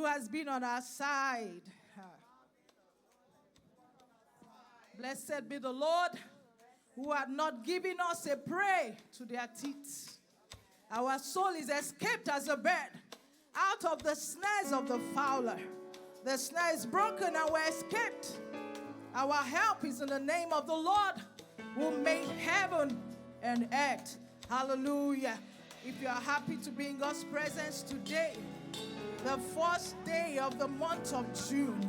has been on our side. Blessed be the Lord who had not given us a prey to their teeth. Our soul is escaped as a bird out of the snares of the fowler. The snare is broken and we're escaped. Our help is in the name of the Lord who made heaven and earth. Hallelujah. If you are happy to be in God's presence today, the first day of the month of June,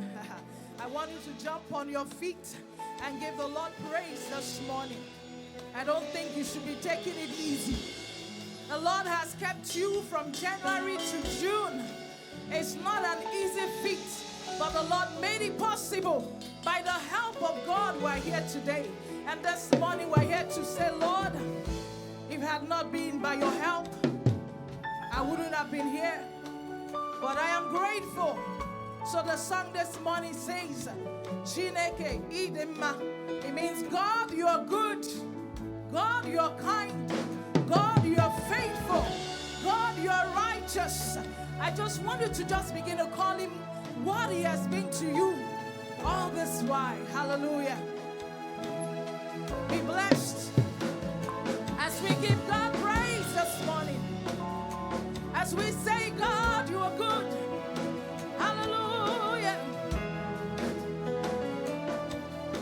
I want you to jump on your feet and give the Lord praise this morning. I don't think you should be taking it easy. The Lord has kept you from January to June. It's not an easy feat, but the Lord made it possible. By the help of God, we're here today. And this morning, we're here to say, Lord, if it had not been by your help, I wouldn't have been here. But I am grateful. So the song this morning says, Chineke Idinma. It means, God, you are good. God, you are kind. God, you are faithful. God, you are righteous. I just want you to just begin to call him what he has been to you all this while. Hallelujah. Be blessed as we give God praise this morning. As we say, God, you are good. Hallelujah.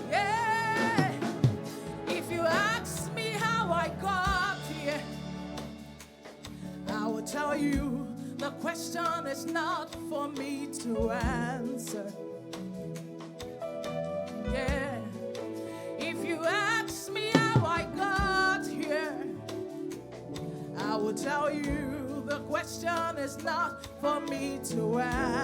Yeah. If you ask me how I got here, I will tell you the question is not for me to answer. Yeah. If you ask me how I got here, I will tell you the question is not for me to answer.